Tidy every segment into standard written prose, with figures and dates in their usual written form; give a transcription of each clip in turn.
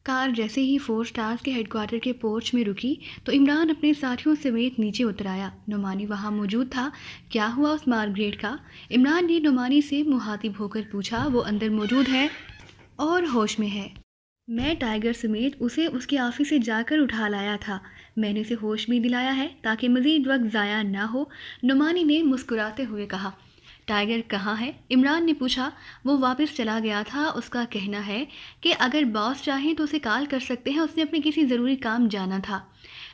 کار جیسے ہی 4 اسٹارز کے head quarter کے پورچ میں رکی تو عمران اپنے ساتھیوں سمیت نیچے اتر آیا۔ نعمانی وہاں موجود تھا۔ کیا ہوا اس مارگریٹ کا؟ عمران نے نعمانی سے مخاطب ہو کر پوچھا۔ وہ اندر موجود ہے اور ہوش میں ہے۔ میں ٹائیگر سمیت اسے اس کے آفس سے جا کر اٹھا لایا تھا۔ میں نے اسے ہوش بھی دلایا ہے تاکہ مزید وقت ضائع نہ ہو، نعمانی نے مسکراتے ہوئے کہا۔ ٹائیگر کہاں ہے؟ عمران نے پوچھا۔ وہ واپس چلا گیا تھا۔ اس کا کہنا ہے کہ اگر باس چاہیں تو اسے کال کر سکتے ہیں، اس نے اپنے کسی ضروری کام جانا تھا،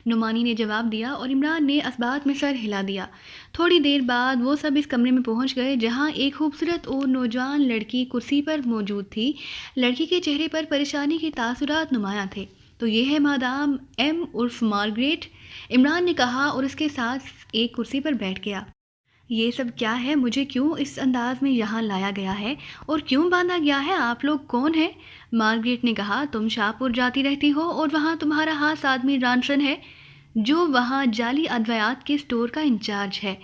نعمانی نے جواب دیا اور عمران نے اثبات میں سر ہلا دیا۔ تھوڑی دیر بعد وہ سب اس کمرے میں پہنچ گئے جہاں ایک خوبصورت اور نوجوان لڑکی کرسی پر موجود تھی۔ لڑکی کے چہرے پر پریشانی کے تاثرات نمایاں تھے۔ تو یہ ہے مادام ایم عرف مارگریٹ، عمران نے کہا اور اس کے ساتھ ایک کرسی پر بیٹھ گیا۔ یہ سب کیا ہے؟ مجھے کیوں اس انداز میں یہاں لایا گیا ہے اور کیوں باندھا گیا ہے؟ آپ لوگ کون ہیں؟ مارگریٹ نے کہا۔ تم شاہپور جاتی رہتی ہو اور وہاں تمہارا خاص آدمی رانسن ہے جو وہاں جعلی ادویات کے اسٹور کا انچارج ہے۔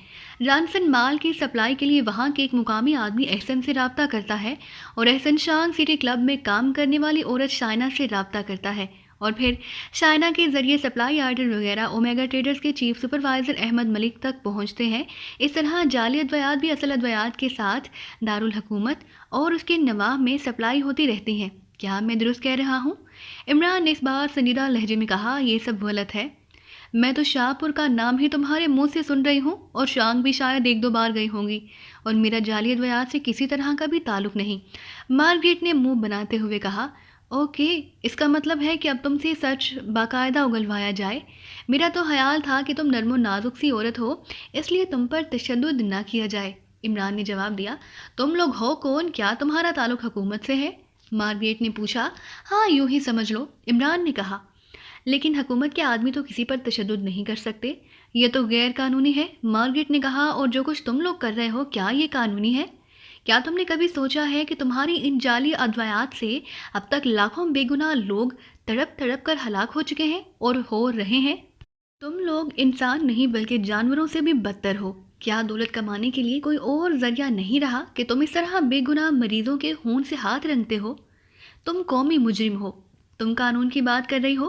رانسن مال کی سپلائی کے لیے وہاں کے ایک مقامی آدمی احسن سے رابطہ کرتا ہے اور احسن شان سٹی کلب میں کام کرنے والی عورت شائنہ سے رابطہ کرتا ہے اور پھر شائنہ کے ذریعے سپلائی آرڈر وغیرہ اومیگا ٹریڈرز کے چیف سپروائزر احمد ملک تک پہنچتے ہیں۔ اس طرح جعلی ادویات بھی اصل ادویات کے ساتھ دارالحکومت اور اس کے نواح میں سپلائی ہوتی رہتی ہیں۔ کیا میں درست کہہ رہا ہوں؟ عمران نے اس بار سنجیدہ لہجے میں کہا۔ یہ سب غلط ہے۔ میں تو شاہپور کا نام ہی تمہارے منہ سے سن رہی ہوں اور شانگ بھی شاید 1-2 بار گئی ہوں گی اور میرا جعلی ادویات سے کسی طرح کا بھی تعلق نہیں، مارگریٹ نے منہ بناتے ہوئے کہا۔ اوکے، اس کا مطلب ہے کہ اب تم سے سچ باقاعدہ اگلوایا جائے۔ میرا تو خیال تھا کہ تم نرم و نازک سی عورت ہو، اس لیے تم پر تشدد نہ کیا جائے، عمران نے جواب دیا۔ تم لوگ ہو کون؟ کیا تمہارا تعلق حکومت سے ہے؟ مارگریٹ نے پوچھا۔ ہاں، یوں ہی سمجھ لو، عمران نے کہا۔ لیکن حکومت کے آدمی تو کسی پر تشدد نہیں کر سکتے، یہ تو غیر قانونی ہے، مارگریٹ نے کہا۔ اور جو کچھ تم لوگ کر رہے ہو کیا یہ قانونی ہے؟ کیا تم نے کبھی سوچا ہے کہ تمہاری ان جعلی ادویات سے اب تک لاکھوں بے گناہ لوگ تڑپ تڑپ کر ہلاک ہو چکے ہیں اور ہو رہے ہیں؟ تم لوگ انسان نہیں بلکہ جانوروں سے بھی بدتر ہو۔ کیا دولت کمانے کے لیے کوئی اور ذریعہ نہیں رہا کہ تم اس طرح بے گناہ مریضوں کے خون سے ہاتھ رنگتے ہو؟ تم قومی مجرم ہو۔ تم قانون کی بات کر رہی ہو؟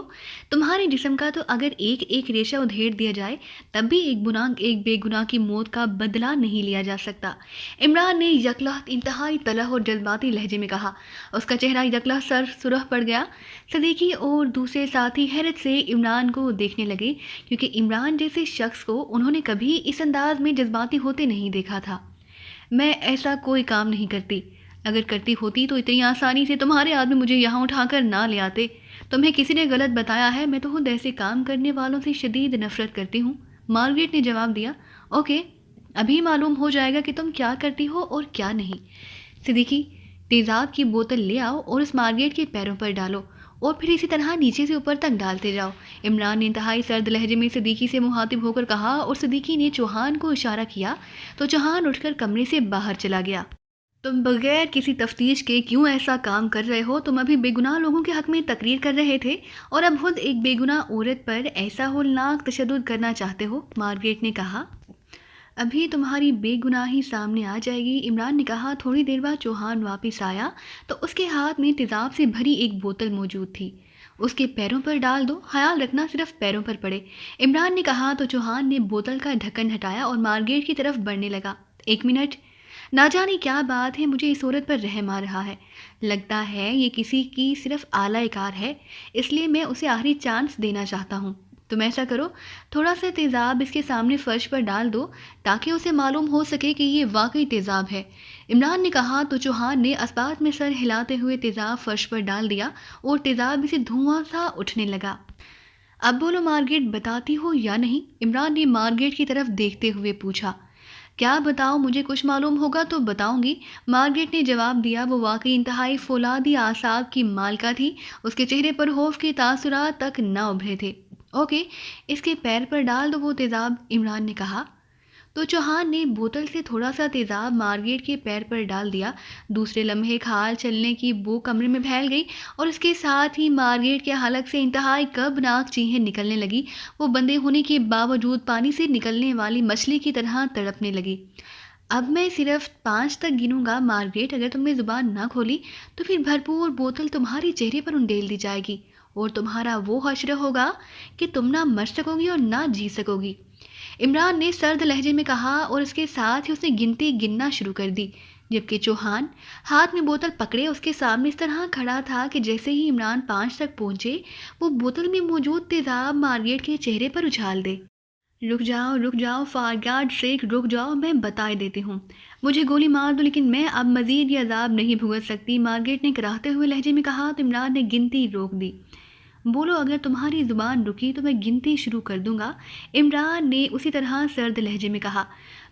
تمہارے جسم کا تو اگر ایک ایک ریشہ ادھیڑ دیا جائے تب بھی ایک بے گناہ کی موت کا بدلہ نہیں لیا جا سکتا، عمران نے یکلخت انتہائی تلخ اور جذباتی لہجے میں کہا۔ اس کا چہرہ یکلخت سرخ پڑ گیا۔ صدیقی اور دوسرے ساتھی حیرت سے عمران کو دیکھنے لگے کیونکہ عمران جیسے شخص کو انہوں نے کبھی اس انداز میں جذباتی ہوتے نہیں دیکھا تھا۔ میں ایسا کوئی کام نہیں کرتی، اگر کرتی ہوتی تو اتنی آسانی سے تمہارے آدمی مجھے یہاں اٹھا کر نہ لے آتے۔ تمہیں کسی نے غلط بتایا ہے، میں تو خود ایسے کام کرنے والوں سے شدید نفرت کرتی ہوں، مارگریٹ نے جواب دیا۔ اوکے، ابھی معلوم ہو جائے گا کہ تم کیا کرتی ہو اور کیا نہیں۔ صدیقی، تیزاب کی بوتل لے آؤ اور اس مارگریٹ کے پیروں پر ڈالو اور پھر اسی طرح نیچے سے اوپر تک ڈالتے جاؤ، عمران نے انتہائی سرد لہجے میں صدیقی سے مخاطب ہو کر کہا اور صدیقی نے چوہان کو اشارہ کیا تو چوہان اٹھ کر کمرے سے باہر چلا گیا۔ تم بغیر کسی تفتیش کے کیوں ایسا کام کر رہے ہو؟ تم ابھی بے گناہ لوگوں کے حق میں تقریر کر رہے تھے اور اب خود ایک بے گناہ عورت پر ایسا ہولناک تشدد کرنا چاہتے ہو، مارگریٹ نے کہا۔ ابھی تمہاری بے گناہی سامنے آ جائے گی، عمران نے کہا۔ تھوڑی دیر بعد چوہان واپس آیا تو اس کے ہاتھ میں تیزاب سے بھری ایک بوتل موجود تھی۔ اس کے پیروں پر ڈال دو، خیال رکھنا صرف پیروں پر پڑے، عمران نے کہا تو چوہان نے بوتل کا ڈھکن ہٹایا اور مارگریٹ کی طرف بڑھنے لگا۔ 1 منٹ، نہ جانے کیا بات ہے، مجھے اس عورت پر رحم آ رہا ہے، لگتا ہے یہ کسی کی صرف اعلی کار ہے، اس لیے میں اسے آخری چانس دینا چاہتا ہوں۔ تم ایسا کرو، تھوڑا سا تیزاب اس کے سامنے فرش پر ڈال دو تاکہ اسے معلوم ہو سکے کہ یہ واقعی تیزاب ہے، عمران نے کہا تو چوہان نے اسبات میں سر ہلاتے ہوئے تیزاب فرش پر ڈال دیا اور تیزاب سے دھواں سا اٹھنے لگا۔ اب بولو مارگریٹ، بتاتی ہو یا نہیں؟ عمران نے مارگریٹ کی طرف دیکھتے ہوئے پوچھا۔ کیا بتاؤ؟ مجھے کچھ معلوم ہوگا تو بتاؤں گی، مارگریٹ نے جواب دیا۔ وہ واقعی انتہائی فولادی اعصاب کی مالکہ تھی، اس کے چہرے پر خوف کے تاثرات تک نہ ابھرے تھے۔ اوکے، اس کے پیر پر ڈال دو وہ تیزاب، عمران نے کہا تو چوہان نے بوتل سے تھوڑا سا تیزاب مارگریٹ کے پیر پر ڈال دیا۔ دوسرے لمحے کھال چلنے کی بو کمرے میں پھیل گئی اور اس کے ساتھ ہی مارگریٹ کے حلق سے انتہائی کبناک چیخیں نکلنے لگی۔ وہ بندے ہونے کے باوجود پانی سے نکلنے والی مچھلی کی طرح تڑپنے لگی۔ اب میں صرف 5 تک گنوں گا مارگریٹ، اگر تم نے زبان نہ کھولی تو پھر بھرپور بوتل تمہارے چہرے پر انڈیل دی جائے گی اور تمہارا وہ حشر ہوگا کہ تم نہ مر سکو گی اور نہ جی سکو گی۔ عمران نے سرد لہجے میں کہا اور اس کے ساتھ ہی اس نے گنتی گننا شروع کر دی، جبکہ چوہان ہاتھ میں بوتل پکڑے اس کے سامنے اس طرح کھڑا تھا کہ جیسے ہی عمران 5 تک پہنچے وہ بوتل میں موجود تیزاب مارگریٹ کے چہرے پر اچھال دے۔ رک جاؤ فار گاڈ سیک، رک جاؤ، میں بتا دیتی ہوں۔ مجھے گولی مار دو لیکن میں اب مزید یہ عذاب نہیں بھگت سکتی، مارگریٹ نے کراہتے ہوئے لہجے میں کہا تو عمران نے گنتی روک دی۔ بولو، اگر تمہاری زبان رکی تو میں گنتی شروع کر دوں گا، عمران نے اسی طرح سرد لہجے میں کہا۔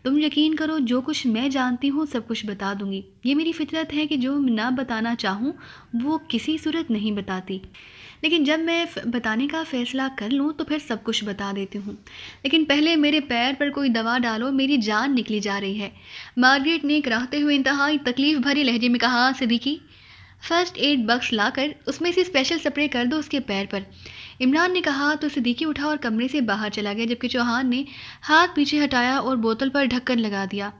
تم یقین کرو، جو کچھ میں جانتی ہوں سب کچھ بتا دوں گی، یہ میری فطرت ہے کہ جو نہ بتانا چاہوں وہ کسی صورت نہیں بتاتی، لیکن جب میں بتانے کا فیصلہ کر لوں تو پھر سب کچھ بتا دیتی ہوں۔ لیکن پہلے میرے پیر پر کوئی دوا ڈالو، میری جان نکلی جا رہی ہے، مارگریٹ نے کراہتے ہوئے انتہائی تکلیف بھرے لہجے میں کہا۔ صدیقی، فرسٹ ایڈ باکس لا کر اس میں سے اسپیشل سپرے کر دو اس کے پیر پر، عمران نے کہا تو صدیقی اٹھا اور کمرے سے باہر چلا گیا، جبکہ چوہان نے ہاتھ پیچھے ہٹایا اور بوتل پر ڈھکن لگا دیا۔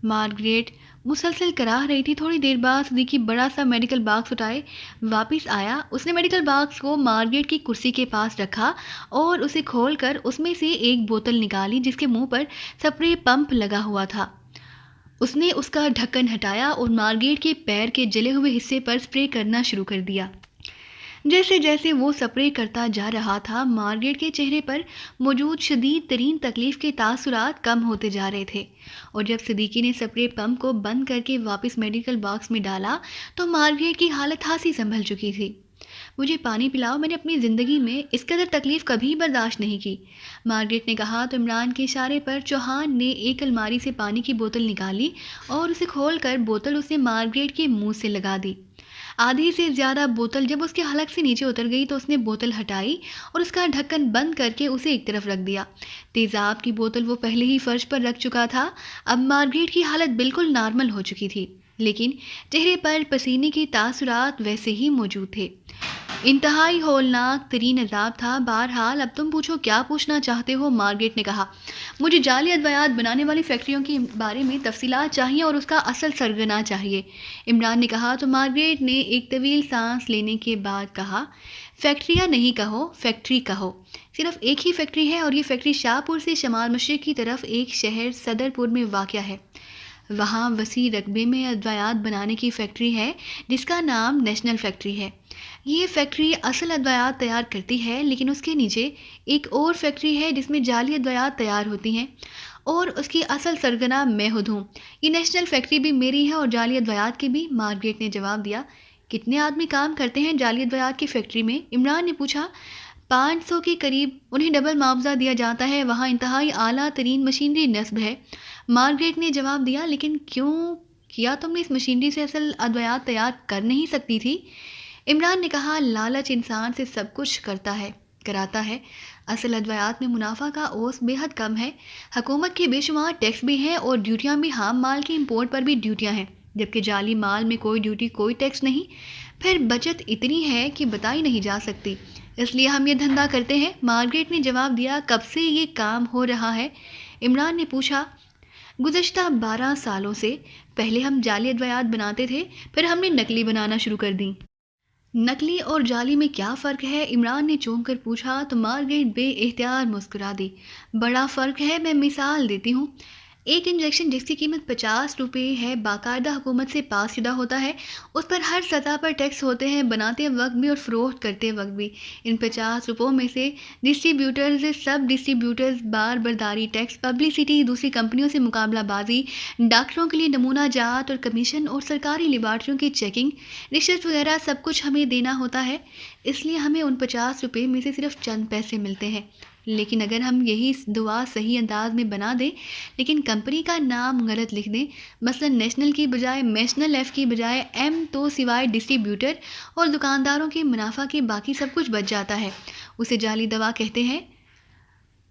مارگریٹ مسلسل کراہ رہی تھی۔ تھوڑی دیر بعد صدیقی بڑا سا میڈیکل باکس اٹھائے واپس آیا۔ اس نے میڈیکل باکس کو مارگریٹ کی کرسی کے پاس رکھا اور اسے کھول کر اس میں سے ایک بوتل نکالی جس کے منہ پر سپرے پمپ لگا ہوا تھا۔ اس نے اس کا ڈھکن ہٹایا اور مارگریٹ کے پیر کے جلے ہوئے حصے پر سپرے کرنا شروع کر دیا۔ جیسے جیسے وہ سپرے کرتا جا رہا تھا، مارگریٹ کے چہرے پر موجود شدید ترین تکلیف کے تاثرات کم ہوتے جا رہے تھے، اور جب صدیقی نے سپرے پمپ کو بند کر کے واپس میڈیکل باکس میں ڈالا تو مارگریٹ کی حالت خاصی سنبھل چکی تھی۔ مجھے پانی پلاؤ، میں نے اپنی زندگی میں اس قدر تکلیف کبھی برداشت نہیں کی، مارگریٹ نے کہا تو عمران کے اشارے پر چوہان نے ایک الماری سے پانی کی بوتل نکالی اور اسے کھول کر بوتل اسے مارگریٹ کے منہ سے لگا دی۔ آدھی سے زیادہ بوتل جب اس کے حلق سے نیچے اتر گئی تو اس نے بوتل ہٹائی اور اس کا ڈھکن بند کر کے اسے ایک طرف رکھ دیا۔ تیزاب کی بوتل وہ پہلے ہی فرش پر رکھ چکا تھا۔ اب مارگریٹ کی حالت بالکل نارمل ہو چکی تھی، لیکن چہرے پر پسینے کے تاثرات ویسے ہی موجود تھے۔ انتہائی ہولناک ترین عذاب تھا۔ بہرحال اب تم پوچھو کیا پوچھنا چاہتے ہو، مارگریٹ نے کہا۔ مجھے جعلی ادویات بنانے والی فیکٹریوں کے بارے میں تفصیلات چاہیے اور اس کا اصل سرغنہ چاہیے، عمران نے کہا تو مارگریٹ نے ایک طویل سانس لینے کے بعد کہا، فیکٹریاں نہیں کہو، فیکٹری کہو۔ صرف ایک ہی فیکٹری ہے اور یہ فیکٹری شاہپور سے شمال مشرق کی طرف ایک شہر صدر پور میں واقع ہے۔ وہاں وسیع رقبے میں ادویات بنانے کی فیکٹری ہے جس کا نام نیشنل فیکٹری ہے۔ یہ فیکٹری اصل ادویات تیار کرتی ہے، لیکن اس کے نیچے ایک اور فیکٹری ہے جس میں جعلی ادویات تیار ہوتی ہیں اور اس کی اصل سرغنہ میں خود ہوں۔ یہ نیشنل فیکٹری بھی میری ہے اور جعلی ادویات کی بھی، مارگریٹ نے جواب دیا۔ کتنے آدمی کام کرتے ہیں جعلی ادویات کی فیکٹری میں، عمران نے پوچھا۔ 500 کے قریب، انہیں ڈبل معاوضہ دیا جاتا ہے، وہاں انتہائی اعلیٰ ترین مشینری نصب ہے، مارگریٹ نے جواب دیا۔ لیکن کیوں کیا تم نے اس مشینری سے اصل ادویات تیار کر نہیں سکتی تھی، عمران نے کہا۔ لالچ انسان سے سب کچھ کراتا ہے، اصل ادویات میں منافع کا اوز بے حد کم ہے، حکومت کے بے شمار ٹیکس بھی ہیں اور ڈیوٹیاں بھی، خام مال کی امپورٹ پر بھی ڈیوٹیاں ہیں، جبکہ جعلی مال میں کوئی ڈیوٹی کوئی ٹیکس نہیں۔ پھر بچت اتنی ہے کہ بتائی نہیں جا سکتی، اس لیے ہم یہ دھندا کرتے ہیں، مارگریٹ نے جواب دیا۔ کب سے یہ کام ہو رہا ہے، عمران نے پوچھا۔ گزشتہ 12 سالوں سے، پہلے ہم جعلی ادویات بناتے تھے، پھر ہم نے نکلی بنانا شروع کر دیں۔ نکلی اور جعلی میں کیا فرق ہے، عمران نے چونک کر پوچھا تو مارگریٹ بے اختیار مسکرا دی۔ بڑا فرق ہے، میں مثال دیتی ہوں۔ ایک انجیکشن جس کی قیمت 50 روپے ہے، باقاعدہ حکومت سے پاس شدہ ہوتا ہے، اس پر ہر سطح پر ٹیکس ہوتے ہیں، بناتے وقت بھی اور فروخت کرتے وقت بھی۔ ان 50 روپوں میں سے ڈسٹریبیوٹرز، سب ڈسٹریبیوٹرز، بار برداری ٹیکس، پبلسٹی، دوسری کمپنیوں سے مقابلہ بازی، ڈاکٹروں کے لیے نمونہ جات اور کمیشن، اور سرکاری لیبارٹریوں کی چیکنگ، رشوت وغیرہ سب کچھ ہمیں دینا ہوتا ہے، اس لیے ہمیں ان 50 روپے میں سے صرف چند پیسے ملتے ہیں۔ لیکن اگر ہم یہی دوا صحیح انداز میں بنا دیں لیکن کمپنی کا نام غلط لکھ دیں، مثلا نیشنل کی بجائے میشنل، ایف کی بجائے ایم، تو سوائے ڈسٹریبیوٹر اور دکانداروں کے منافع کے باقی سب کچھ بچ جاتا ہے، اسے جعلی دوا کہتے ہیں۔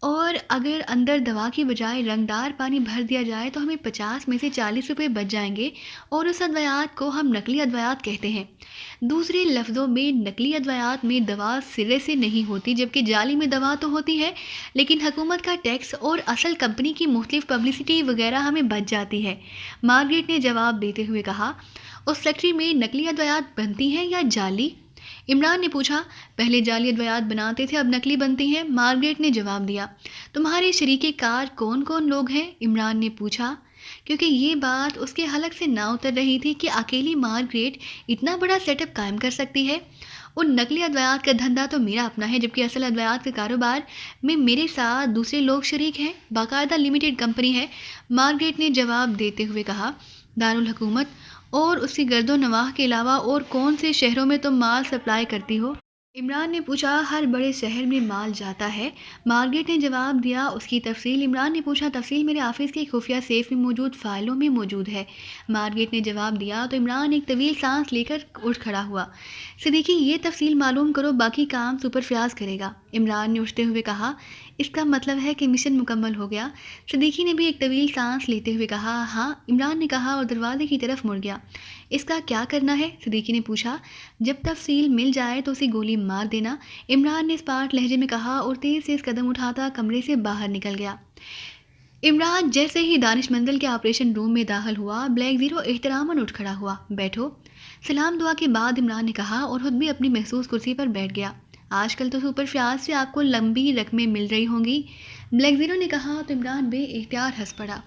اور اگر اندر دوا کی بجائے رنگدار پانی بھر دیا جائے تو ہمیں 50 میں سے 40 روپے بچ جائیں گے، اور اس ادویات کو ہم نقلی ادویات کہتے ہیں۔ دوسرے لفظوں میں نقلی ادویات میں دوا سرے سے نہیں ہوتی، جبکہ جعلی میں دوا تو ہوتی ہے، لیکن حکومت کا ٹیکس اور اصل کمپنی کی مختلف پبلسٹی وغیرہ ہمیں بچ جاتی ہے۔ مارگریٹ نے جواب دیتے ہوئے کہا، اس فیکٹری میں نقلی ادویات بنتی ہیں یا جعلی؟ عمران نے پوچھا۔ پہلے جعلی ادویات بناتے تھے، اب نقلی بنتی ہیں، مارگریٹ نے جواب دیا۔ تمہارے شریک کار کون کون لوگ ہیں؟ عمران نے پوچھا، کیونکہ یہ بات اس کے حلق سے نہ اتر رہی تھی کہ اکیلی مارگریٹ اتنا بڑا سیٹ اپ قائم کر سکتی ہے۔ ان نقلی ادویات کا دھندا تو میرا اپنا ہے، جبکہ اصل ادویات کے کاروبار میں میرے ساتھ دوسرے لوگ شریک ہیں، باقاعدہ لمیٹڈ کمپنی ہے، مارگریٹ نے جواب دیتے ہوئے کہا۔ دارالحکومت اور اس کی گرد و نواح کے علاوہ اور کون سے شہروں میں تم مال سپلائی کرتی ہو؟ عمران نے پوچھا۔ ہر بڑے شہر میں مال جاتا ہے، مارگریٹ نے جواب دیا۔ اس کی تفصیل؟ عمران نے پوچھا۔ تفصیل میرے آفس کے خفیہ سیف میں موجود فائلوں میں موجود ہے، مارگریٹ نے جواب دیا۔ تو عمران ایک طویل سانس لے کر اٹھ کھڑا ہوا۔ صدیقی، یہ تفصیل معلوم کرو، باقی کام سپر فیاض کرے گا، عمران نے اٹھتے ہوئے کہا۔ اس کا مطلب ہے کہ مشن مکمل ہو گیا؟ صدیقی نے بھی ایک طویل سانس لیتے ہوئے کہا۔ ہاں، عمران نے کہا اور دروازے کی طرف مڑ گیا۔ اس کا کیا کرنا ہے؟ صدیقی نے پوچھا۔ جب تفصیل مل جائے تو اسے گولی مار دینا، عمران نے اسپاٹ لہجے میں کہا اور تیز سے قدم اٹھاتا کمرے سے باہر نکل گیا۔ عمران جیسے ہی دانش منزل کے آپریشن روم میں داخل ہوا، بلیک زیرو احتراماً اٹھ کھڑا ہوا۔ بیٹھو، سلام دعا کے بعد عمران نے کہا اور خود بھی اپنی محسوس کرسی پر بیٹھ گیا۔ آج کل تو سپر فیاض سے آپ کو لمبی رقمیں مل رہی ہوں گی، بلیک زیرو نے کہا تو عمران بے اختیار ہنس پڑا۔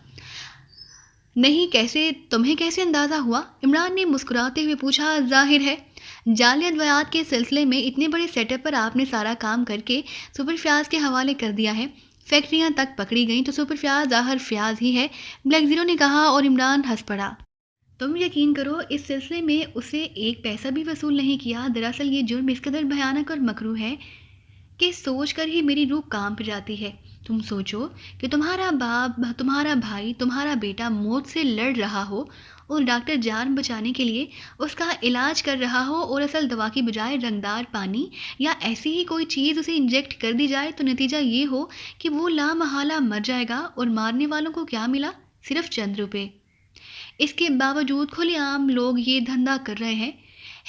نہیں، کیسے؟ تمہیں کیسے اندازہ ہوا؟ عمران نے مسکراتے ہوئے پوچھا۔ ظاہر ہے، جعلی ادویات کے سلسلے میں اتنے بڑے سیٹ اپ پر آپ نے سارا کام کر کے سپر فیاض کے حوالے کر دیا ہے، فیکٹریاں تک پکڑی گئیں تو سپر فیاض ظاہر فیاض ہی ہے، بلیک زیرو نے کہا اور عمران ہنس پڑا۔ تم یقین کرو، اس سلسلے میں اسے ایک پیسہ بھی وصول نہیں کیا۔ دراصل یہ جرم اس قدر بھیانک اور مکروہ ہے کہ سوچ کر ہی میری روح کانپ جاتی ہے۔ تم سوچو کہ تمہارا باپ، تمہارا بھائی، تمہارا بیٹا موت سے لڑ رہا ہو اور ڈاکٹر جان بچانے کے لیے اس کا علاج کر رہا ہو، اور اصل دوا کی بجائے رنگدار پانی یا ایسی ہی کوئی چیز اسے انجیکٹ کر دی جائے تو نتیجہ یہ ہو کہ وہ لا محالہ مر جائے گا، اور مارنے والوں کو کیا ملا؟ صرف چند روپے۔ اس کے باوجود کھلے عام لوگ یہ دھندا کر رہے ہیں۔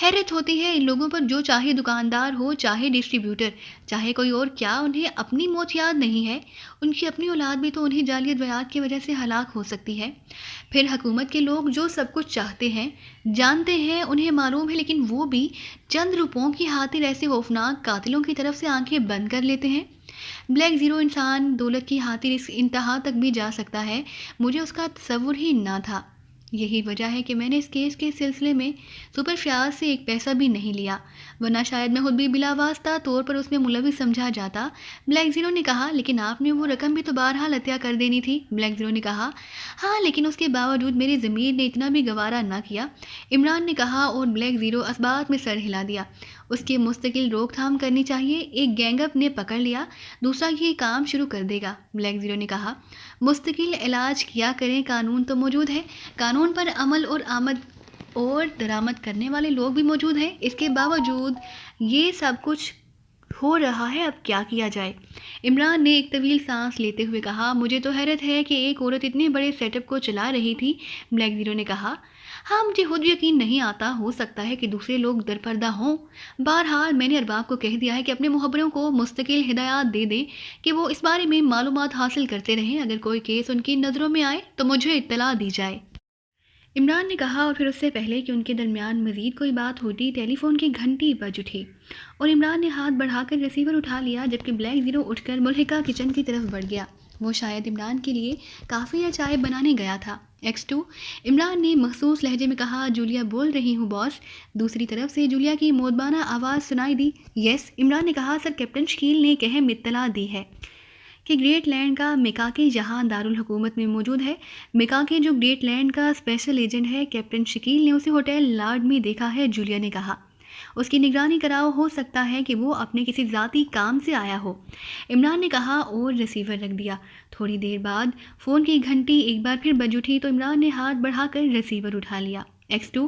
حیرت ہوتی ہے ان لوگوں پر، جو چاہے دکاندار ہو، چاہے ڈسٹریبیوٹر، چاہے کوئی اور، کیا انہیں اپنی موت یاد نہیں ہے؟ ان کی اپنی اولاد بھی تو انہیں جعلی ادویات کی وجہ سے ہلاک ہو سکتی ہے۔ پھر حکومت کے لوگ جو سب کچھ چاہتے ہیں، جانتے ہیں، انہیں معلوم ہے، لیکن وہ بھی چند روپوں کی خاطر ایسے خوفناک قاتلوں کی طرف سے آنکھیں بند کر لیتے ہیں۔ بلیک زیرو انسان دولت کی خاطر اس انتہا تک بھی جا سکتا ہے، مجھے اس کا تصور ہی نہ تھا۔ یہی وجہ ہے کہ میں نے اس کیس کے سلسلے میں سپر فیاض سے ایک پیسہ بھی نہیں لیا، ورنہ شاید میں خود بھی بلا واسطہ طور پر اس میں ملوث سمجھا جاتا، بلیک زیرو نے کہا۔ لیکن آپ نے وہ رقم بھی تو بہرحال عطیہ کر دینی تھی، بلیک زیرو نے کہا۔ ہاں، لیکن اس کے باوجود میری ضمیر نے اتنا بھی گوارا نہ کیا، عمران نے کہا، اور بلیک زیرو اسبات میں سر ہلا دیا۔ اس کی مستقل روک تھام کرنی چاہیے، ایک گینگ اپ نے پکڑ لیا، دوسرا یہ کام شروع کر دے گا، بلیک زیرو نے کہا۔ مستقل علاج کیا کریں، قانون تو موجود ہے، قانون پر عمل اور آمد اور درآمد کرنے والے لوگ بھی موجود ہیں، اس کے باوجود یہ سب کچھ ہو رہا ہے، اب کیا کیا جائے؟ عمران نے ایک طویل سانس لیتے ہوئے کہا۔ مجھے تو حیرت ہے کہ ایک عورت اتنے بڑے سیٹ اپ کو چلا رہی تھی، بلیک زیرو نے کہا۔ ہاں، مجھے خود یقین نہیں آتا، ہو سکتا ہے کہ دوسرے لوگ درپردہ ہوں۔ بہرحال میں نے ارباب کو کہہ دیا ہے کہ اپنے محبروں کو مستقل ہدایات دے دیں کہ وہ اس بارے میں معلومات حاصل کرتے رہیں، اگر کوئی کیس ان کی نظروں میں آئے تو مجھے اطلاع دی جائے، عمران نے کہا۔ اور پھر اس سے پہلے کہ ان کے درمیان مزید کوئی بات ہوتی، ٹیلی فون کی گھنٹی بج اٹھی اور عمران نے ہاتھ بڑھا کر ریسیور اٹھا لیا، جبکہ بلیک زیرو اٹھ کر ملحقہ کچن کی طرف بڑھ گیا۔ وہ شاید عمران کے لیے کافی یا چائے بنانے گیا تھا۔ X2، عمران نے مخصوص لہجے میں کہا۔ جولیا بول رہی ہوں باس، دوسری طرف سے جولیا کی مودبانہ آواز سنائی دی۔ یس، عمران نے کہا۔ سر، کیپٹن شکیل نے ایک اہم اطلاع دی ہے کہ گریٹ لینڈ کا مکاکی جہاں دارالحکومت میں موجود ہے۔ مکاکی جو گریٹ لینڈ کا اسپیشل ایجنٹ ہے، کیپٹن شکیل نے اسے ہوٹل لارڈ میں دیکھا ہے، جولیا نے کہا۔ اس کی نگرانی کراؤ، ہو سکتا ہے کہ وہ اپنے کسی ذاتی کام سے آیا ہو، عمران نے کہا اور ریسیور رکھ دیا۔ تھوڑی دیر بعد فون کی گھنٹی ایک بار پھر بج اٹھی تو عمران نے ہاتھ بڑھا کر ریسیور اٹھا لیا۔ X2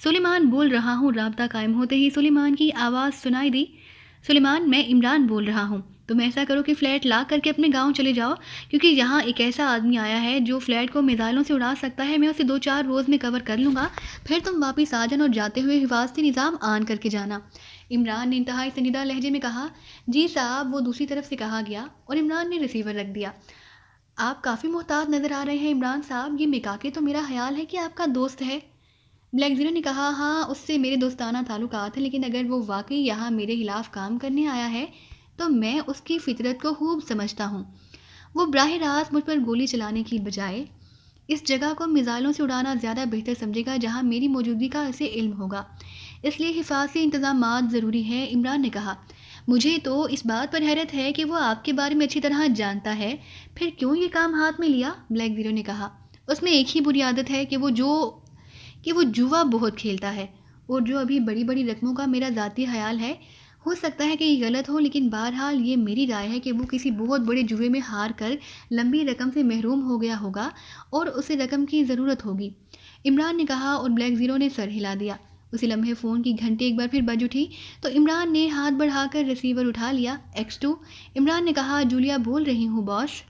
سلیمان بول رہا ہوں۔ رابطہ قائم ہوتے ہی سلیمان کی آواز سنائی دی۔ سلیمان، میں عمران بول رہا ہوں۔ تم ایسا کرو کہ فلیٹ لاک کر کے اپنے گاؤں چلے جاؤ، کیونکہ یہاں ایک ایسا آدمی آیا ہے جو فلیٹ کو میزائلوں سے اڑا سکتا ہے۔ میں اسے 2-4 روز میں کور کر لوں گا، پھر تم واپس آ جانا اور جاتے ہوئے حفاظتی نظام آن کر کے جانا۔ عمران نے انتہائی سنجیدہ لہجے میں کہا۔ جی صاحب، وہ دوسری طرف سے کہا گیا اور عمران نے ریسیور رکھ دیا۔ آپ کافی محتاط نظر آ رہے ہیں عمران صاحب، یہ مکاکی تو میرا خیال ہے کہ آپ کا دوست ہے۔ بلیک زیرو نے کہا، ہاں اس سے میرے دوستانہ تعلقات ہیں، لیکن اگر وہ واقعی یہاں میرے خلاف کام کرنے آیا ہے تو میں اس کی فطرت کو خوب سمجھتا ہوں۔ وہ براہ راست مجھ پر گولی چلانے کی بجائے اس جگہ کو میزائلوں سے اڑانا زیادہ بہتر سمجھے گا جہاں میری موجودگی کا اسے علم ہوگا، اس لیے حفاظتی انتظامات ضروری ہیں۔ عمران نے کہا، مجھے تو اس بات پر حیرت ہے کہ وہ آپ کے بارے میں اچھی طرح جانتا ہے، پھر کیوں یہ کام ہاتھ میں لیا؟ بلیک زیرو نے کہا، اس میں ایک ہی بری عادت ہے کہ وہ جوا بہت کھیلتا ہے، اور جو ابھی بڑی بڑی رقموں کا میرا ذاتی خیال ہے، ہو سکتا ہے کہ یہ غلط ہو، لیکن بہرحال یہ میری رائے ہے کہ وہ کسی بہت بڑے جوئے میں ہار کر لمبی رقم سے محروم ہو گیا ہوگا اور اسے رقم کی ضرورت ہوگی۔ عمران نے کہا اور بلیک زیرو نے سر ہلا دیا۔ اسی لمحے فون کی گھنٹی ایک بار پھر بج اٹھی تو عمران نے ہاتھ بڑھا کر ریسیور اٹھا لیا۔ X2، عمران نے کہا، جولیا بول رہی ہوں باس۔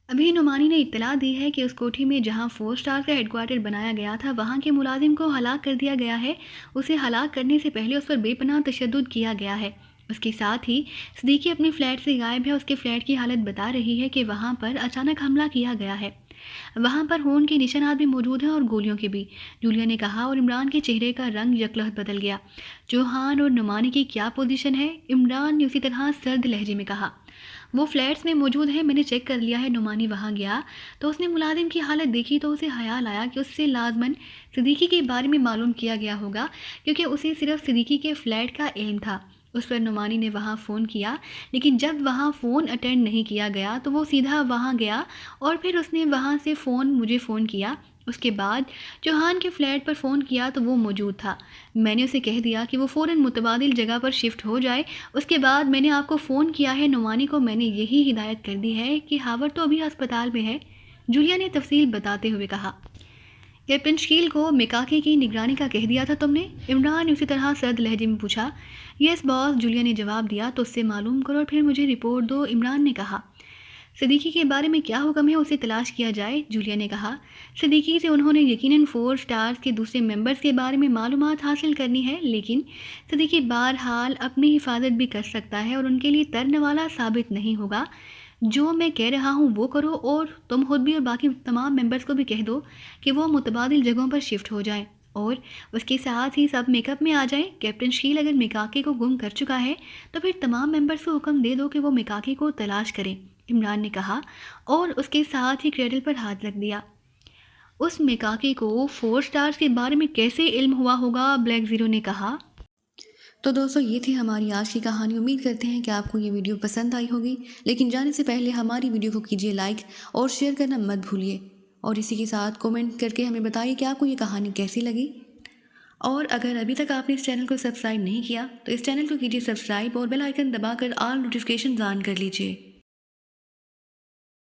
ابھی نعمانی نے اطلاع دی ہے کہ اس کوٹھی میں جہاں 4 اسٹار کا ہیڈ کوارٹر بنایا گیا تھا وہاں کے ملازم کو ہلاک کر دیا گیا ہے۔ اسے ہلاک کرنے سے پہلے اس پر بے پناہ تشدد کیا گیا ہے۔ اس کے ساتھ ہی صدیقی اپنے فلیٹ سے غائب ہے۔ اس کے فلیٹ کی حالت بتا رہی ہے کہ وہاں پر اچانک حملہ کیا گیا ہے۔ وہاں پر خون کے نشانات بھی موجود ہیں اور گولیوں کے بھی، جولیا نے کہا، اور عمران کے چہرے کا رنگ یکلخت بدل گیا۔ چوہان اور نعمانی کی کیا پوزیشن ہے؟ عمران نے اسی طرح سرد لہجے میں کہا۔ وہ فلیٹس میں موجود ہے، میں نے چیک کر لیا ہے۔ نعمانی وہاں گیا تو اس نے ملازم کی حالت دیکھی تو اسے خیال آیا کہ اس سے لازماً صدیقی کے بارے میں معلوم کیا گیا ہوگا، کیونکہ اسے صرف صدیقی کے فلیٹ کا علم تھا۔ اس پر نعمانی نے وہاں فون کیا، لیکن جب وہاں فون اٹینڈ نہیں کیا گیا تو وہ سیدھا وہاں گیا اور پھر اس نے وہاں سے مجھے فون کیا۔ اس کے بعد چوہان کے فلیٹ پر فون کیا تو وہ موجود تھا۔ میں نے اسے کہہ دیا کہ وہ فوراً متبادل جگہ پر شفٹ ہو جائے۔ اس کے بعد میں نے آپ کو فون کیا ہے۔ نعمانی کو میں نے یہی ہدایت کر دی ہے کہ ہاورڈ تو ابھی ہسپتال میں ہے، جولیا نے تفصیل بتاتے ہوئے کہا۔ کیپٹن شکیل کو مکاکی کی نگرانی کا کہہ دیا تھا تم نے؟ عمران نے اسی طرح سرد لہجے میں پوچھا۔ یس باس، جولیا نے جواب دیا، تو اس سے معلوم کرو اور پھر مجھے رپورٹ دو۔ عمران نے کہا، صدیقی کے بارے میں کیا حکم ہے اسے تلاش کیا جائے؟ جولیا نے کہا، صدیقی سے انہوں نے یقیناً 4 اسٹارز کے دوسرے ممبرز کے بارے میں معلومات حاصل کرنی ہے، لیکن صدیقی بہرحال اپنی حفاظت بھی کر سکتا ہے اور ان کے لیے ترنے والا ثابت نہیں ہوگا۔ جو میں کہہ رہا ہوں وہ کرو، اور تم خود بھی اور باقی تمام ممبرز کو بھی کہہ دو کہ وہ متبادل جگہوں پر شفٹ ہو جائیں اور اس کے ساتھ ہی سب میک اپ میں آ جائیں۔ کیپٹن شکیل اگر مکاکی کو گم کر چکا ہے تو پھر تمام ممبرز کو حکم دے دو کہ وہ مکاکی کو تلاش کریں، عمران نے کہا، اور اس کے ساتھ ہی کریڈل پر ہاتھ رکھ دیا۔ اس مکاکی کو 4 اسٹارز کے بارے میں کیسے علم ہوا ہوگا؟ بلیک زیرو نے کہا۔ تو دوستو، یہ تھی ہماری آج کی کہانی۔ امید کرتے ہیں کہ آپ کو یہ ویڈیو پسند آئی ہوگی، لیکن جانے سے پہلے ہماری ویڈیو کو کیجیے لائک اور شیئر کرنا مت بھولیے، اور اسی کے ساتھ کومنٹ کر کے ہمیں بتائیے کہ آپ کو یہ کہانی کیسی لگی۔ اور اگر ابھی تک آپ نے اس چینل کو سبسکرائب نہیں کیا تو اس چینل کو کیجیے سبسکرائب اور بیل آئیکن دبا کر آل نوٹیفیکیشنز آن کر لیجیے۔